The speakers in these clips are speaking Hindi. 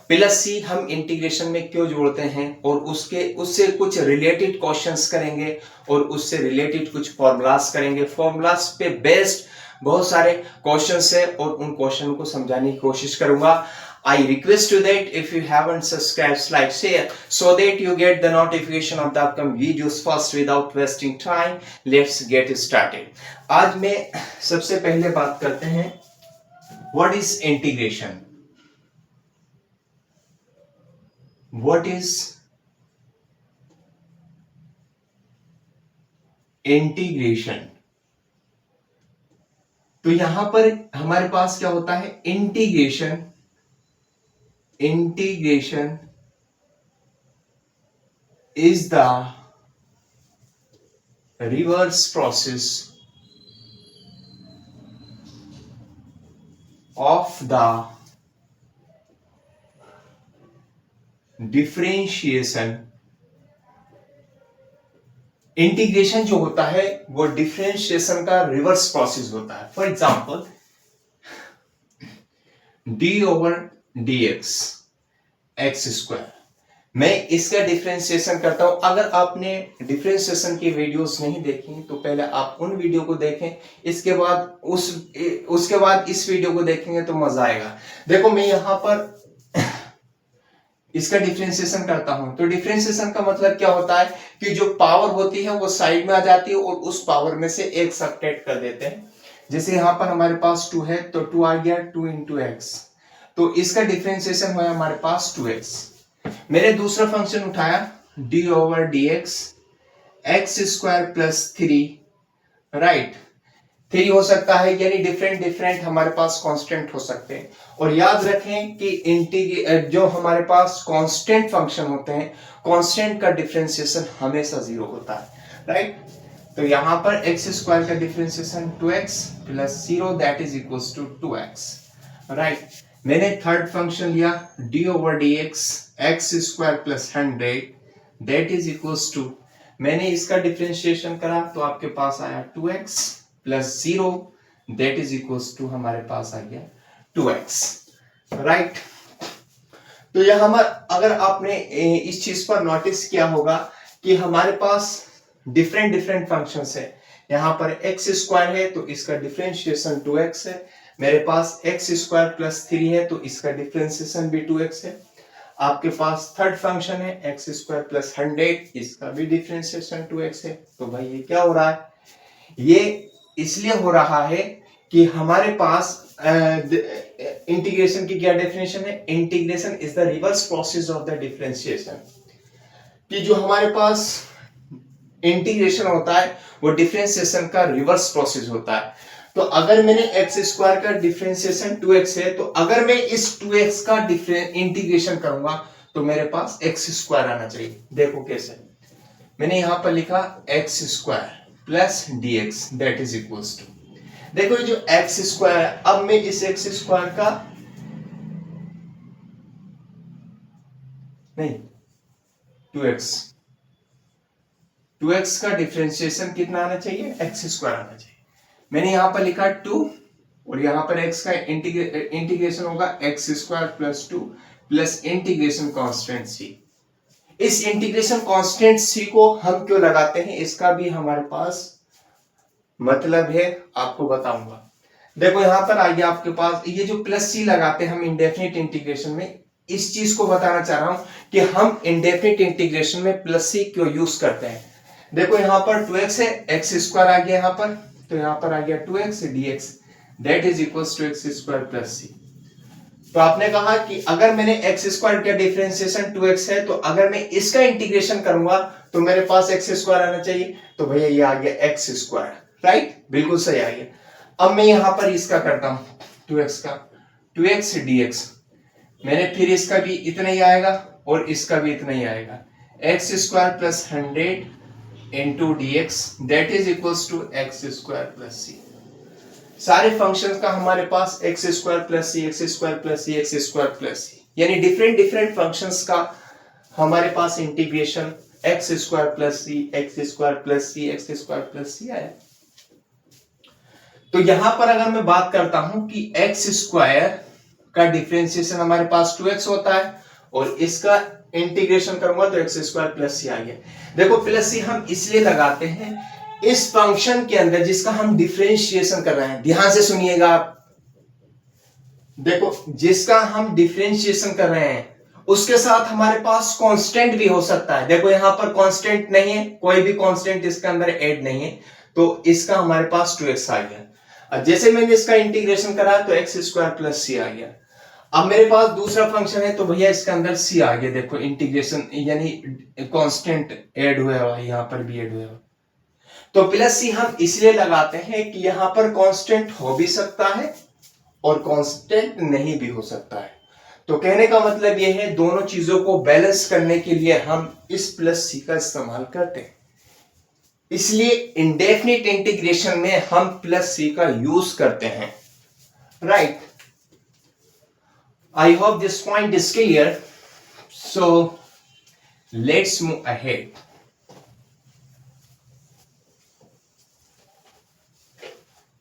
प्लस सी हम इंटीग्रेशन में क्यों जोड़ते हैं और उससे कुछ रिलेटेड क्वेश्चंस करेंगे और उससे रिलेटेड कुछ फॉर्मूलास करेंगे। फॉर्मूलास पे बेस्ड बहुत सारे क्वेश्चंस है और उन क्वेश्चन को समझाने की कोशिश करूंगा। I request you that if you haven't subscribed, like, share, so that you get the notification of the upcoming videos first without wasting time. Let's get started. आज में सबसे पहले बात करते हैं what is integration. What is integration? तो यहां पर हमारे पास क्या होता है integration is the reverse process of the differentiation. Integration जो होता है वो डिफरेंशिएशन का रिवर्स प्रोसेस होता है। For example d/dx x square, मैं इसका डिफरेंशिएशन करता हूं। अगर आपने डिफरेंशिएशन की वीडियोस नहीं देखी तो पहले आप उन वीडियो को देखें, इसके बाद उसके बाद इस वीडियो को देखेंगे तो मजा आएगा। देखो मैं यहां पर इसका डिफरेंशिएशन करता हूं तो डिफरेंशिएशन का मतलब क्या होता है कि जो पावर होती है वो साइड में आ जाती है और उस पावर में से एक सबट्रैक्ट कर देते हैं। जैसे यहां पर हमारे पास 2 है तो 2 आ गया 2 into x, तो इसका डिफरेंशिएशन हुआ हमारे पास 2x। मैंने दूसरा फंक्शन उठाया d/dx x square plus 3, right. 3 हो सकता है, यानी डिफरेंट हमारे पास कांस्टेंट हो सकते हैं। और याद रखें कि जो हमारे पास कांस्टेंट फंक्शन होते हैं, कांस्टेंट का डिफरेंशिएशन हमेशा 0 होता है, राइट। तो यहां पर एक्स स्क्वायर का differentiation 2x plus 0 that is equals to 2x, right. मैंने थर्ड फंक्शन लिया d/dx x square plus 100 that is equals to, मैंने इसका डिफरेंशिएशन करा तो आपके पास आया 2x plus 0 that is equals to हमारे पास आ गया 2x, राइट। तो यहां अगर आपने इस चीज पर नोटिस किया होगा कि हमारे पास डिफरेंट फंक्शंस है। यहां पर एक्स स्क्वायर है तो इसका डिफरेंशिएशन 2x है, मेरे पास एक्स स्क्वायर प्लस 3 है तो इसका डिफरेंशिएशन भी 2x है। आपके पास थर्ड फंक्शन है एक्स स्क्वायर प्लस 100, इसका भी डिफरेंशिएशन 2x है। तो भाई ये क्या हो रहा है, ये इसलिए हो रहा है कि हमारे पास इंटीग्रेशन की क्या डेफिनेशन है, integration is the reverse process of the differentiation. कि जो हमारे पास इंटीग्रेशन होता है वो डिफरेंशिएशन का रिवर्स प्रोसेस होता है। तो अगर मैंने एक्स स्क्वायर का डिफरेंशिएशन 2x है तो अगर मैं इस 2x का इंटीग्रेशन करूंगा तो मेरे पास एक्स स्क्वायर आना चाहिए। देखो कैसे, मैंने यहां पर लिखा x square plus dx that is equals to, देखो ये जो एक्स स्क्वायर है, अब मैं इस एक्स स्क्वायर का नहीं 2x का डिफरेंशिएशन कितना आना चाहिए, एक्स स्क्वायर आना चाहिए। मैंने यहां पर लिखा 2 और यहां पर x का इंटीग्रेशन होगा x square plus 2 plus integration constant c। इस इंटीग्रेशन कांस्टेंट c को हम क्यों लगाते हैं इसका भी हमारे पास मतलब है, आपको बताऊंगा। देखो यहां पर आइए, आपके पास ये जो प्लस c लगाते हैं हम इंडेफिनिट इंटीग्रेशन में, इस चीज को बताना चाह रहा हूं कि हम इंडेफिनिट इंटीग्रेशन में प्लस c क्यों यूज करते हैं। देखो यहां पर 2x है, एक्स स्क्वायर आ गया यहां पर, तो यहां पर आ गया 2x dx that is equals to x square plus c। तो आपने कहा कि अगर मैंने एक्स स्क्वायर का डिफरेंशिएशन 2x है तो अगर मैं इसका इंटीग्रेशन करूंगा तो मेरे पास एक्स स्क्वायर आना चाहिए, तो भैया ये आ गया एक्स स्क्वायर, राइट, बिल्कुल सही आ गया। अब मैं यहां पर इसका करता हूं 2x का 2x dx, मैंने फिर इसका भी इतना ही आएगा और इसका भी इतना ही आएगा, x square plus 100 into dx that is equals to x square plus c। सारे फंक्शंस का हमारे पास x square plus c, x square plus c, x square plus c, यानी डिफरेंट फंक्शंस का हमारे पास integration x square plus c, x square plus c, x square plus c आया। तो यहां पर अगर मैं बात करता हूं कि एक्स स्क्वायर का डिफरेंशिएशन हमारे पास 2x होता है और इसका इंटीग्रेशन करूंगा तो x स्क्वायर प्लस सी आ गया। देखो प्लस सी हम इसलिए लगाते हैं इस फंक्शन के अंदर जिसका हम डिफरेंशिएशन कर रहे हैं, ध्यान से सुनिएगा आप। देखो जिसका हम डिफरेंशिएशन कर रहे हैं उसके साथ हमारे पास कांस्टेंट भी हो सकता है। देखो यहां पर कांस्टेंट नहीं है, कोई भी कांस्टेंट इसके अंदर ऐड नहीं है, तो इसका हमारे पास 2x आ गया। अब जैसे मैंने इसका इंटीग्रेशन करा तो x स्क्वायर प्लस सी आ गया। अब मेरे पास दूसरा फंक्शन है तो भैया इसके अंदर c आ गया। देखो इंटीग्रेशन यानी कांस्टेंट ऐड हुआ है, यहां पर भी ऐड हुआ है। तो प्लस सी हम इसलिए लगाते हैं कि यहां पर कांस्टेंट हो भी सकता है और कांस्टेंट नहीं भी हो सकता है। तो कहने का मतलब यह है दोनों चीजों को बैलेंस करने के लिए हम इस प्लस सी का इस्तेमाल करते हैं। इसलिए इंडेफिनिट इंटीग्रेशन में हम प्लस सी का यूज करते हैं, right. I hope this point is clear. So let's move ahead.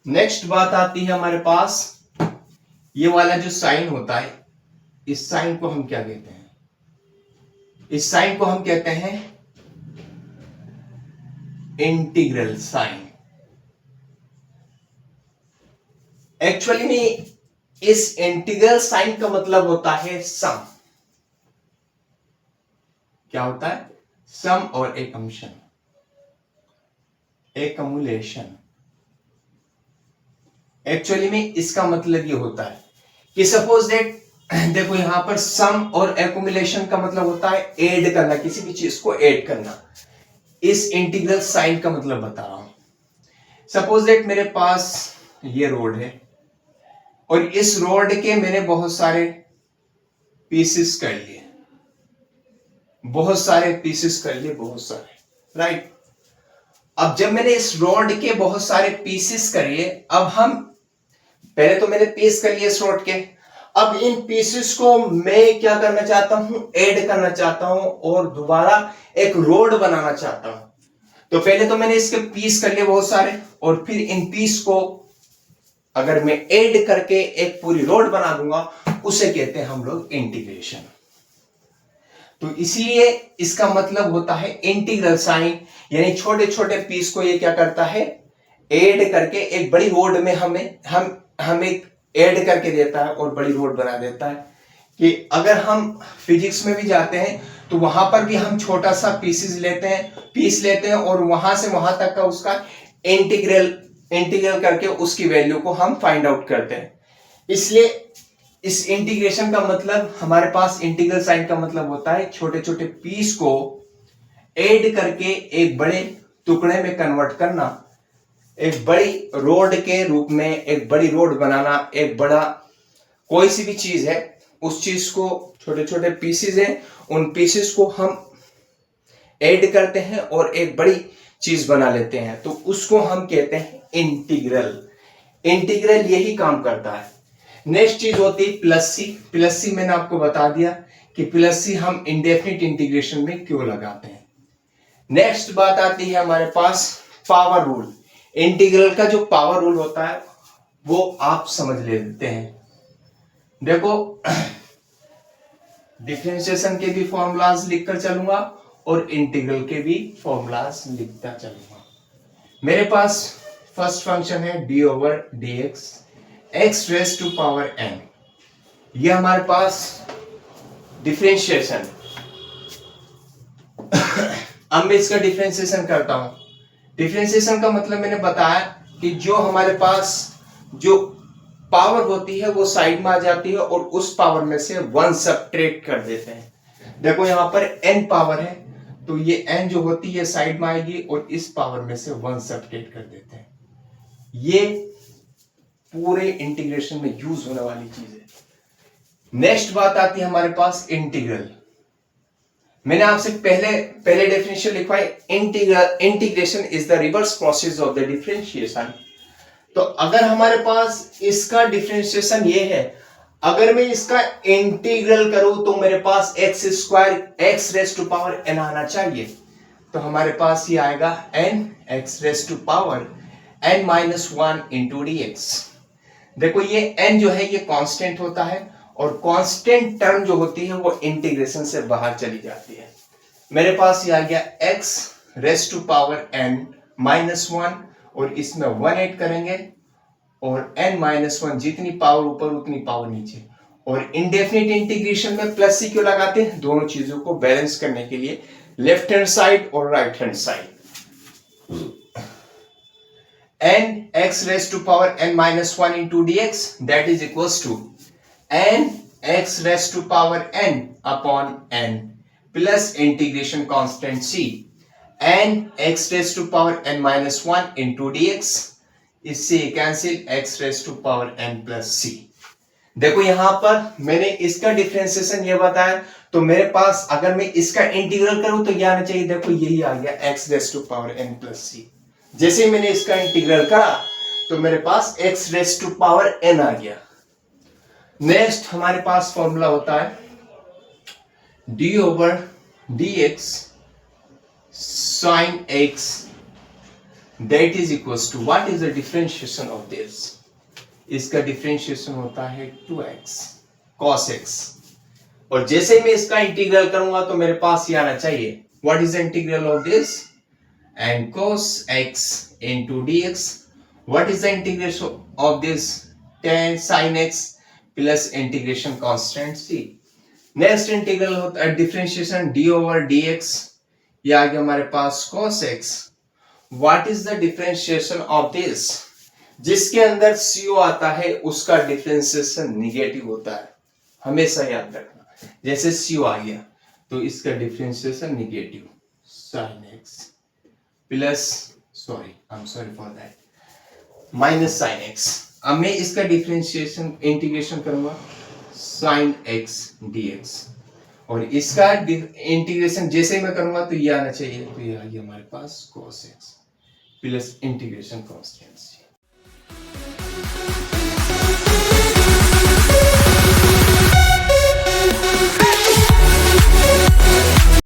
Next बात आती है हमारे पास, ये वाला जो साइन होता है, इस साइन को हम क्या कहते हैं? इस साइन को हम कहते हैं इंटीग्रल साइन। एक्चुअली में इस इंटीग्रल साइन का मतलब होता है सम। क्या होता है? सम और एकम्शन, एकमुलेशन। एक्चुअली में इसका मतलब ये होता है कि सपोज दैट, देखो यहां पर सम और एक्युमुलेशन का मतलब होता है ऐड करना, किसी भी चीज को ऐड करना। इस इंटीग्रल साइन का मतलब बता रहा हूं। सपोज दैट मेरे पास ये रोड है और इस रोड के मैंने बहुत सारे पीसेस कर लिए, बहुत सारे पीसेस कर लिए, बहुत सारे, राइट। अब जब मैंने इस रोड के बहुत सारे पीसेस कर लिए, अब हम पहले तो मैंने पीस कर लिए इस रोड के, अब इन पीसेस को मैं क्या करना चाहता हूं? ऐड करना चाहता हूं और दोबारा एक रोड बनाना चाहता हूं। तो पहले तो मैंने इसके पीस कर लिए बहुत सारे और फिर इन पीस को अगर मैं ऐड करके एक पूरी रोड बना दूंगा, उसे कहते हैं हम लोग इंटीग्रेशन। तो इसलिए इसका मतलब होता है इंटीग्रल साइन, यानी छोटे छोटे पीस को ये क्या करता है? ऐड करके एक बड़ी रोड में हमें ऐड करके देता है और बड़ी रोड बना देता है। कि अगर हम फिजिक्स में भी जाते हैं तो वहां पर भी हम छोटा सा पीस लेते हैं और वहां से वहां तक का उसका इंटीग्रल करके उसकी वैल्यू को हम फाइंड आउट करते हैं। इसलिए इस इंटीग्रेशन का मतलब, हमारे पास इंटीग्रल साइन का मतलब होता है छोटे छोटे पीस को ऐड करके एक बड़े टुकड़े में कन्वर्ट करना, एक बड़ी रोड के रूप में एक बड़ी रोड बनाना। एक बड़ा कोई सी भी चीज है, उस चीज को छोटे छोटे पीसेस हैं, उन पीसेस को हम ऐड करते हैं और एक बड़ी चीज बना लेते हैं, तो उसको हम कहते हैं इंटीग्रल। इंटीग्रल यही काम करता है। नेक्स्ट चीज होती है प्लस सी। प्लस सी मैंने आपको बता दिया कि प्लस सी हम इंडेफिनिट इंटीग्रेशन में क्यों लगाते हैं। नेक्स्ट बात आती है हमारे पास पावर रूल। इंटीग्रल का जो पावर रूल होता है वो आप समझ लेते हैं। देखो डिफरेंशिएशन के भी फॉर्मूलाज लिखकर चलूंगा और इंटीग्रल के भी फॉर्मूलाज लिखता चलूंगा। मेरे पास फर्स्ट फंक्शन है d/dx x raise to power n। ये हमारे पास डिफरेंशिएशन। अब मैं इसका डिफरेंशिएशन करता हूं। डिफरेंशिएशन का मतलब मैंने बताया कि जो हमारे पास जो पावर होती है वो साइड में आ जाती है और उस पावर में से 1 सब्ट्रैक्ट कर देते हैं। देखो यहां पर n पावर है तो ये n जो होती है साइड में आएगी और इस पावर में से 1 सब्ट्रैक्ट कर देते हैं। ये पूरे इंटीग्रेशन में यूज होने वाली चीज है। नेक्स्ट बात आती है हमारे पास इंटीग्रल। मैंने आपसे पहले डेफिनेशन लिखवाई, integration is the reverse process of the differentiation. तो अगर हमारे पास इसका डिफरेंशिएशन ये है, अगर मैं इसका इंटीग्रल करूं तो मेरे पास x square x raise to power n आना चाहिए। तो हमारे पास ये आएगा n x raise to power n-1 into dx। देखो ये n जो है ये कांस्टेंट होता है और कांस्टेंट टर्म जो होती है वो इंटीग्रेशन से बाहर चली जाती है। मेरे पास ये आ गया x raise to power n माइनस 1 और इसमें 1 ऐड करेंगे और n माइनस 1 जितनी पावर ऊपर उतनी पावर नीचे। और इंडेफिनिट इंटीग्रेशन में प्लस सी क्यों लगाते हैं? दोनों चीजों को बैलेंस करने के लिए, लेफ्ट हैंड साइड और right hand side. n x raised to power n minus 1 into dx that is equals to n x raised to power n upon n plus integration constant c n x raised to power n minus 1 into dx इससे cancel x raised to power n plus c। देखो यहां पर मैंने इसका डिफरेंशिएशन ये बताया, तो मेरे पास अगर मैं इसका इंटीग्रल करूं तो क्या आना चाहिए? देखो यही आ गया x raised to power n plus c। जैसे ही मैंने इसका इंटीग्रल करा तो मेरे पास x raise to power n आ गया। नेक्स्ट हमारे पास फॉर्मूला होता है d over dx sin x that is equals to what is the differentiation of this? इसका डिफरेंशिएशन होता है 2x cos x। और जैसे ही मैं इसका इंटीग्रल करूंगा तो मेरे पास ये आना चाहिए what is the integral of this? and cos x into dx. What is the integration of this? Tan sin x plus integration constant c. Next integral होता है differentiation d over dx। ये आ गया हमारे पास cos x। What is the differentiation of this? जिसके अंदर co आता है उसका differentiation निगेटिव होता है, हमेशा याद रखना। जैसे co आ गया तो इसका differentiation negative sin x plus minus sine x. अब मैं इसका डिफरेंशिएशन इंटीग्रेशन करूंगा साइन एक्स dx और इसका इंटीग्रेशन जैसे मैं करूंगा तो ये आना चाहिए, तो ये आ गया हमारे पास cos x plus integration constant.